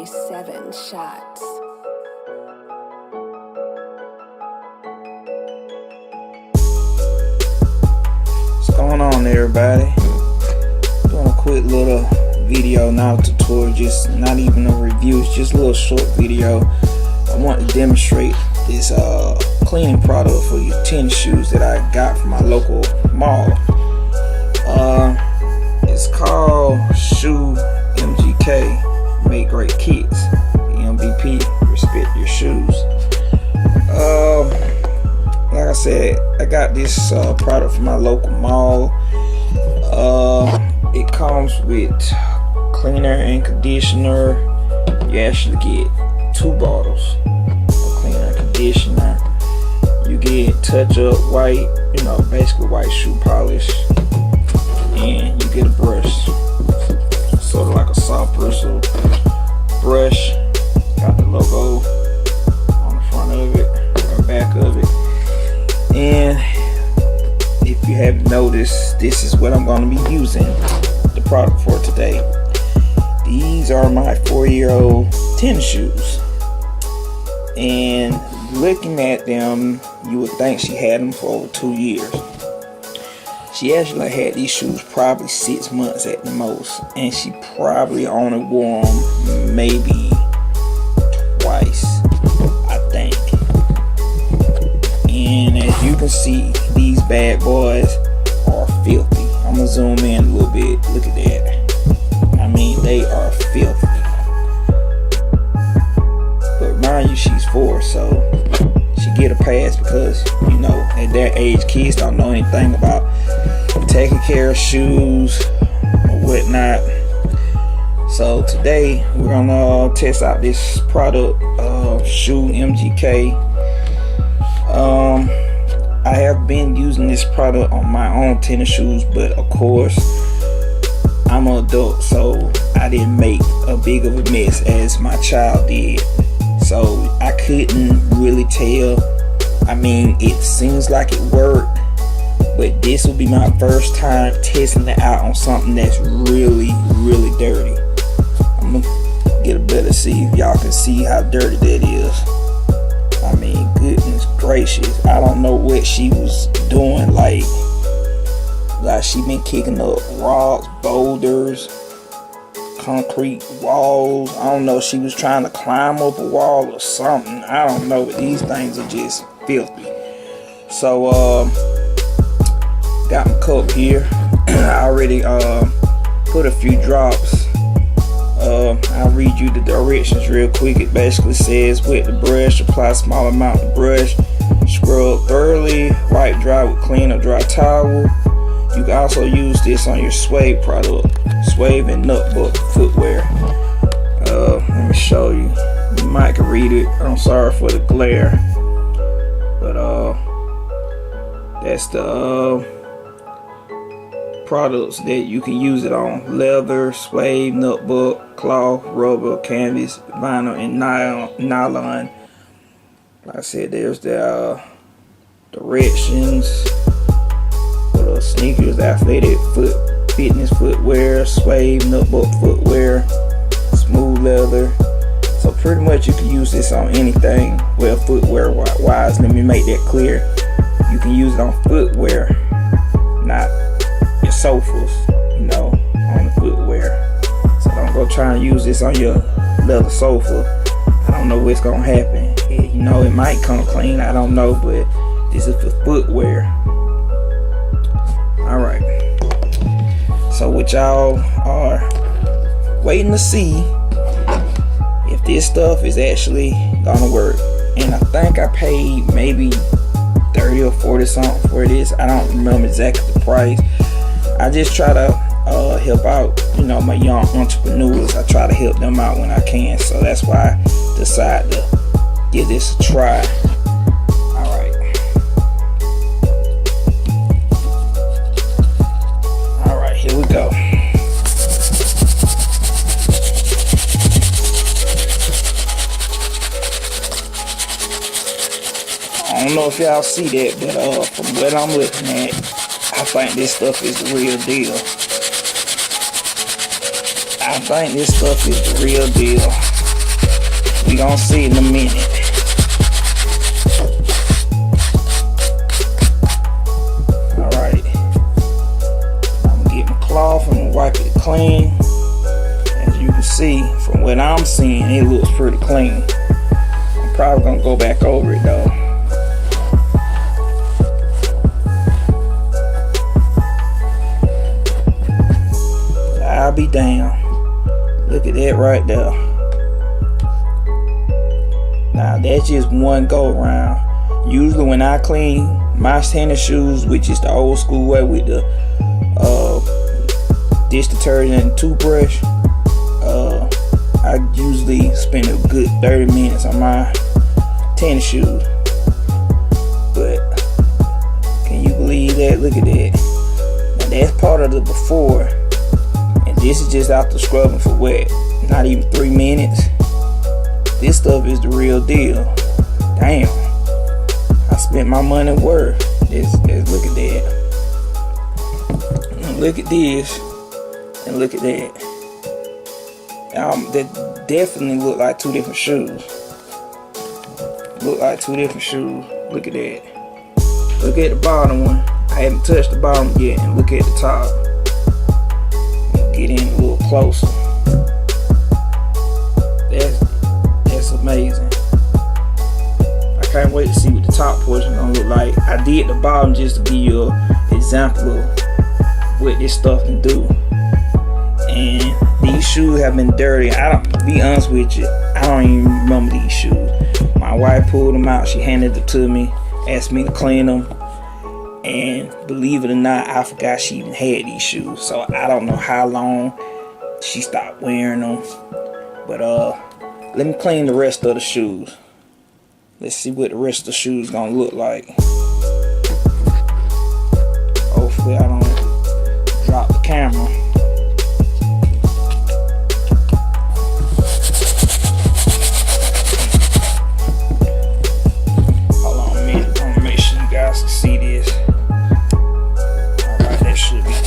7 shots. What's going on, everybody? Doing a quick little video, not a tutorial, just not even a review, it's just a little short video. I want to demonstrate this cleaning product for your tennis shoes that I got from my local mall. It's called Shoe MGK, Make Great Kicks. MVP, respect your shoes. Like I said, I got this product from my local mall. It comes with cleaner and conditioner. You actually get 2 bottles of cleaner and conditioner. You get touch up white, basically white shoe polish, and you get a brush, sort of like a soft bristle brush. Got the logo on the front of it or back of it. And if you haven't noticed, this is what I'm going to be using the product for today. These are my 4-year-old tennis shoes, and looking at them, you would think she had them for over 2 years. She actually had these shoes probably 6 months at the most, and she probably only wore them maybe twice, I think. And as you can see, these bad boys are filthy. I'm gonna zoom in a little bit. Look at that. I mean, they are filthy. But mind you, she's 4, so she get a pass because, at that age, kids don't know anything about taking care of shoes or whatnot. So today we're gonna test out this product, Shoe MGK. I have been using this product on my own tennis shoes, but of course I'm an adult, so I didn't make a big of a mess as my child did. So I couldn't really tell. I mean, it seems like it worked, but this will be my first time testing it out on something that's really, really dirty. I'm gonna get a better see if y'all can see how dirty that is. I mean, goodness gracious, I don't know what she was doing. Like she been kicking up rocks, boulders, concrete walls. I don't know, she was trying to climb up a wall or something. I don't know, but these things are just filthy. So got my cup here. I already put a few drops. I'll read you the directions real quick. It basically says, wet the brush, apply a small amount of brush, scrub thoroughly, wipe dry with clean or dry towel. You can also use this on your suede product, suede and nutbuck footwear. Let me show you. You might can read it. I'm sorry for the glare, but that's the products that you can use it on: leather, suede, nutbuck, cloth, rubber, canvas, vinyl, and nylon. Like I said, there's the directions for the sneakers, athletic fitness footwear, suede, nutbuck footwear, smooth leather. So pretty much you can use this on anything. Well, footwear wise, let me make that clear. You can use it on footwear, not your sofas, on the footwear. So don't go try and use this on your leather sofa. I don't know what's gonna happen. It might come clean, I don't know, but this is for footwear. Alright, so what y'all are waiting to see if this stuff is actually gonna work. And I think I paid maybe 30 or 40 something for this. I don't remember exactly the price. I just try to help out, my young entrepreneurs. I try to help them out when I can. So that's why I decided to give this a try. Alright. Alright, here we go. I don't know if y'all see that, but from what I'm looking at, I think this stuff is the real deal. I think this stuff is the real deal. We gonna see in a minute. Alright. I'm gonna get my cloth and wipe it clean. As you can see, from what I'm seeing, it looks pretty clean. I'm probably gonna go back over it though. I'll be damned. Look at that right there. Now that's just one go around. Usually when I clean my tennis shoes, which is the old school way with the dish detergent and toothbrush, I usually spend a good 30 minutes on my tennis shoes. But can you believe that? Look at that. Now that's part of the before. And this is just after scrubbing for what? Not even 3 minutes. This stuff is the real deal. Damn. I spent my money worth. Look at that. Look at this. And look at that. That definitely look like two different shoes. Look like two different shoes. Look at that. Look at the bottom one. I haven't touched the bottom yet. And look at the top. Get in a little closer. That's amazing. I can't wait to see what the top portion gonna look like. I did the bottom just to give you an example of what this stuff can do. And these shoes have been dirty. To be honest with you, I don't even remember these shoes. My wife pulled them out. She handed them to me, asked me to clean them. And believe it or not, I forgot she even had these shoes. So I don't know how long she stopped wearing them. But let me clean the rest of the shoes. Let's see what the rest of the shoes gonna look like. Hopefully I don't drop the camera. Hold on a minute. I wanna make sure you guys can see this. That should be good.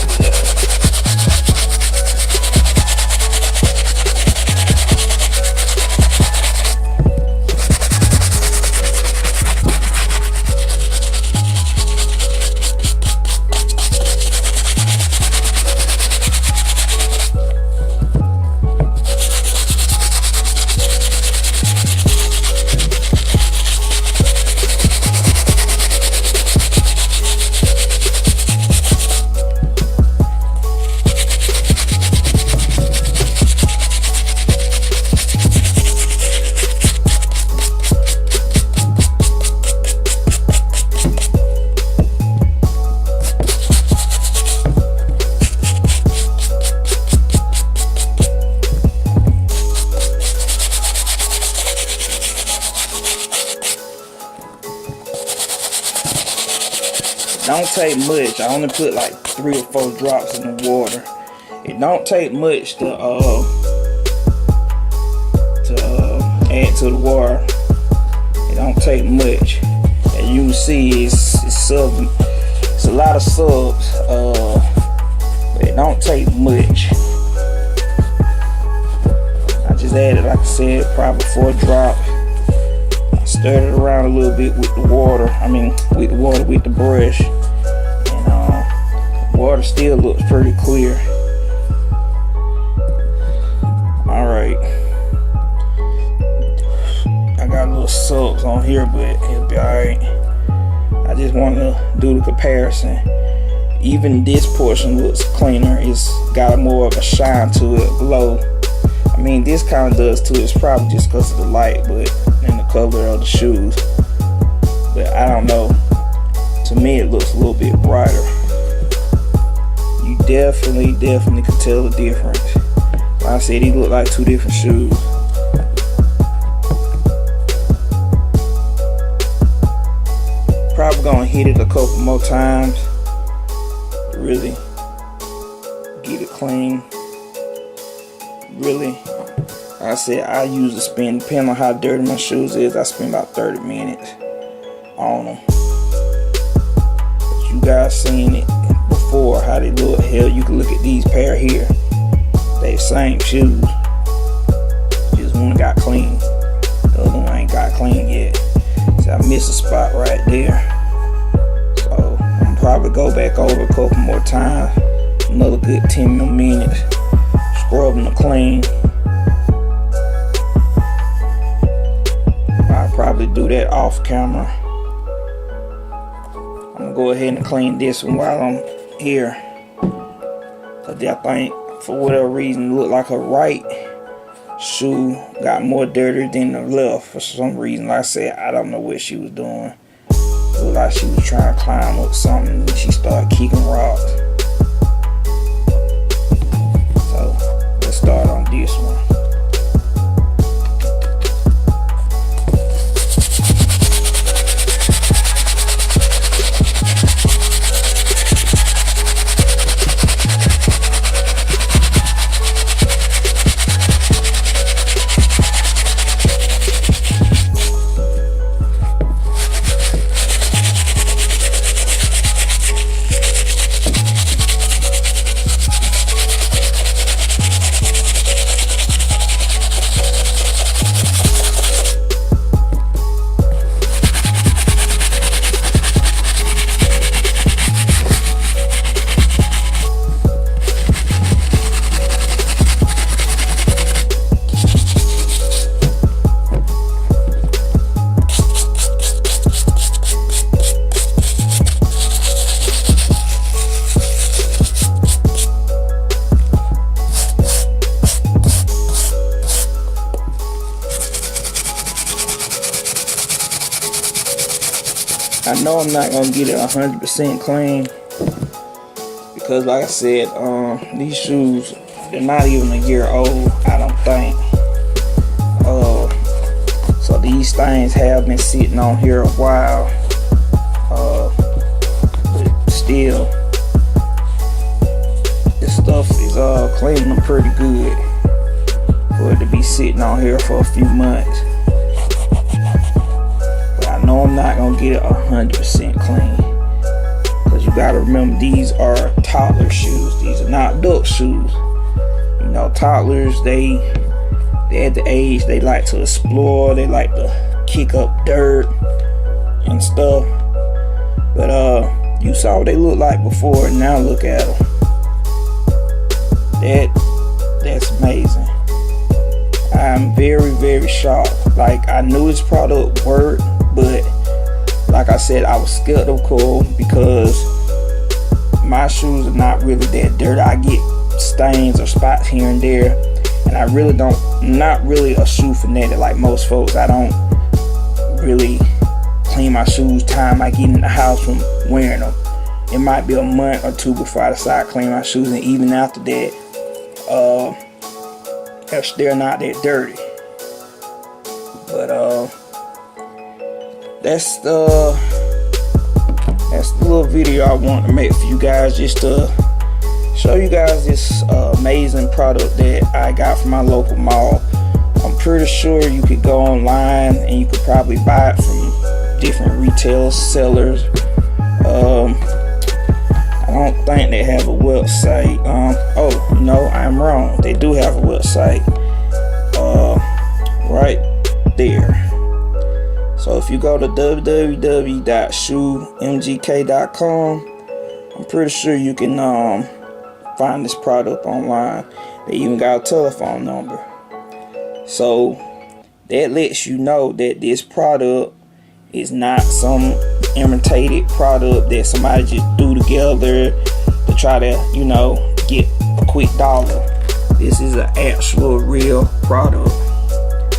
Don't take much. I only put like 3 or 4 drops in the water. It don't take much to add to the water. It don't take much. As you can see, it's a lot of subs. But it don't take much. I just added, like I said, probably 4 drops. Stirred it around a little bit with the water. With the brush. And water still looks pretty clear. Alright. I got little subs on here, but it'll be alright. I just want to do the comparison. Even this portion looks cleaner. It's got more of a shine to it below. This kind of does too. It's probably just because of the light, but and the color of the shoes. But I don't know. To me, it looks a little bit brighter. You definitely can tell the difference. Like I said, these look like 2 different shoes. Probably gonna hit it a couple more times to really get it clean. Really, like I said, I usually spend, depending on how dirty my shoes is, I spend about 30 minutes on them. But you guys seen it before, how they look. Hell, you can look at these pair here. They same shoes. Just one got clean. clean yet. So I missed a spot right there. So I'm probably go back over a couple more times. Another good 10 more minutes. Scrubbing to clean. I'll probably do that off camera. I'm gonna go ahead and clean this one while I'm here. Cause I think for whatever reason it looked like her right shoe got more dirty than the left for some reason. Like I said, I don't know what she was doing. It looked like she was trying to climb up something and she started kicking rocks. So let's start on this one. I know I'm not gonna get it 100% clean because, like I said, these shoes, they're not even a year old, I don't think. So these things have been sitting on here a while. But still, this stuff is cleaning them pretty good for it to be sitting on here for a few months. No, I'm not gonna get it 100% clean because you gotta remember these are toddler shoes. These are not adult shoes. You know, toddlers, they at the age they like to explore. They like to kick up dirt and stuff. But you saw what they look like before, and now look at them. That's amazing. I'm very, very shocked. Like, I knew this product worked. But like I said, I was skeptical because my shoes are not really that dirty. I get stains or spots here and there, and I really not really a shoe fanatic like most folks. I don't really clean my shoes time I get in the house from wearing them. It might be a month or two before I decide to clean my shoes, and even after that, they're not that dirty. But that's the little video I want to make for you guys, just to show you guys this amazing product that I got from my local mall. I'm pretty sure you could go online and you could probably buy it from different retail sellers. I don't think they have a website. Oh no, I'm wrong. They do have a website right there. So if you go to www.shoemgk.com, I'm pretty sure you can find this product online. They even got a telephone number. So that lets you know that this product is not some imitated product that somebody just threw together to try to, you know, get a quick dollar. This is an actual real product.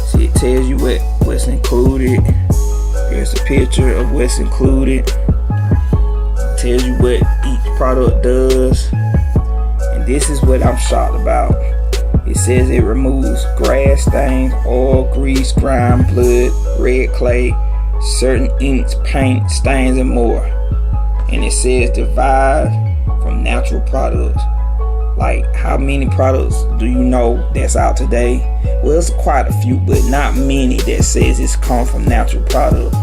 See, it tells you what's included. There's a picture of what's included. It tells you what each product does. And this is what I'm shocked about. It says it removes grass stains, oil, grease, grime, blood, red clay, certain inks, paint, stains, and more. And it says derived from natural products. Like, how many products do you know that's out today? Well, it's quite a few, but not many that says it's come from natural product.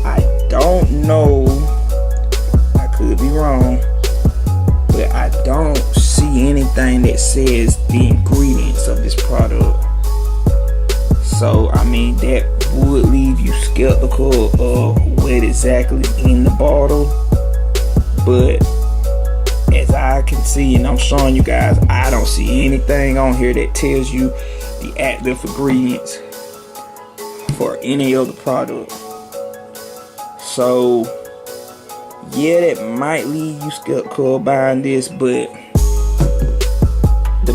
I don't know, I could be wrong, but I don't see anything that says the ingredients of this product. So I mean, that would leave you skeptical of what exactly in the bottle. But as I can see, and I'm showing you guys, I don't see anything on here that tells you the active ingredients for any other product. So yeah, that might leave you skeptical buying this, but the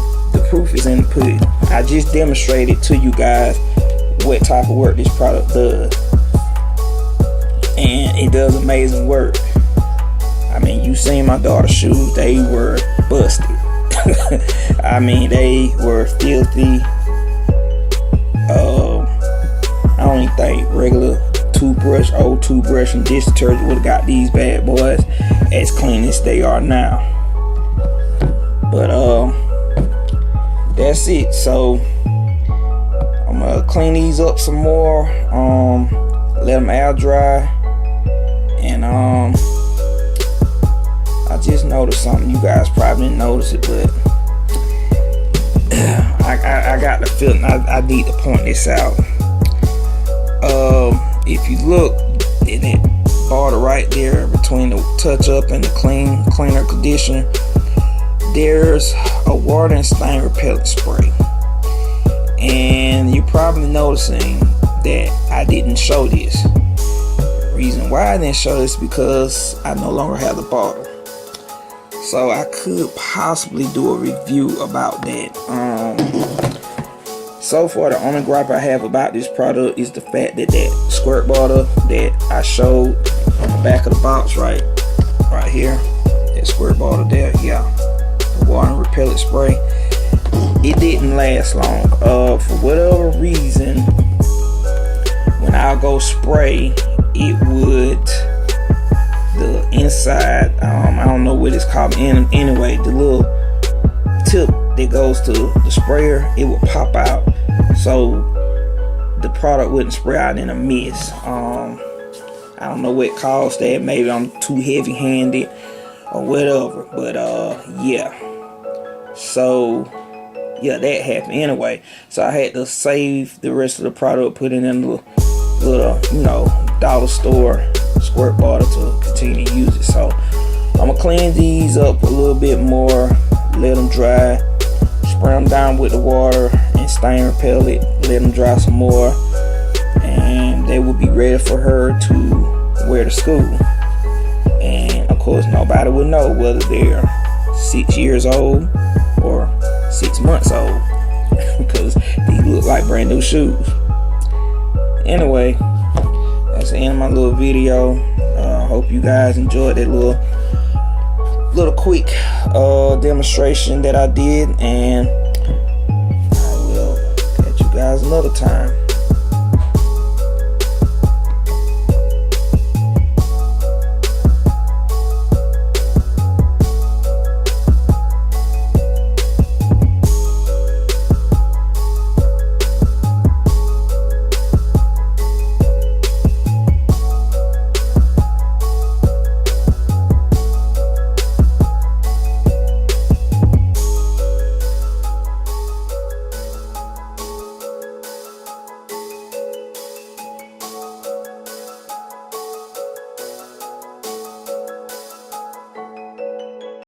proof is in the pudding. I just demonstrated to you guys what type of work this product does, and it does amazing work. I mean, you seen my daughter's shoes, they were busted. I mean, they were filthy. I don't even think regular toothbrush, old toothbrush and dish detergent would have got these bad boys as clean as they are now. But that's it. So I'm gonna clean these up some more, let them air dry, and I just noticed something. You guys probably didn't notice it, but I got the feeling I need to point this out. If you look in that border right there between the touch up and the cleaner conditioner, there's a water and stain repellent spray. And you're probably noticing that I didn't show this. The reason why I didn't show this is because I no longer have the bottle. So I could possibly do a review about that. So far, the only gripe I have about this product is the fact that that squirt bottle that I showed on the back of the box right here, that squirt bottle there, yeah, the water and repellent spray, it didn't last long. For whatever reason, when I go spray, it would, the inside, I don't know what it's called anyway, the little tip that goes to the sprayer, it would pop out, so the product wouldn't spray out in a mist. I don't know what caused that. Maybe I'm too heavy handed or whatever, but yeah, so yeah, that happened anyway. So I had to save the rest of the product, put it in a little you know, dollar store squirt bottle to continue to use it. So I'm gonna clean these up a little bit more, let them dry, spray them down with the water and stain repellent, let them dry some more, and they will be ready for her to wear to school. And of course, nobody will know whether they're 6 years old or 6 months old because these look like brand new shoes. Anyway, that's the end of my little video. Hope you guys enjoyed that little quick demonstration that I did, and I will catch you guys another time.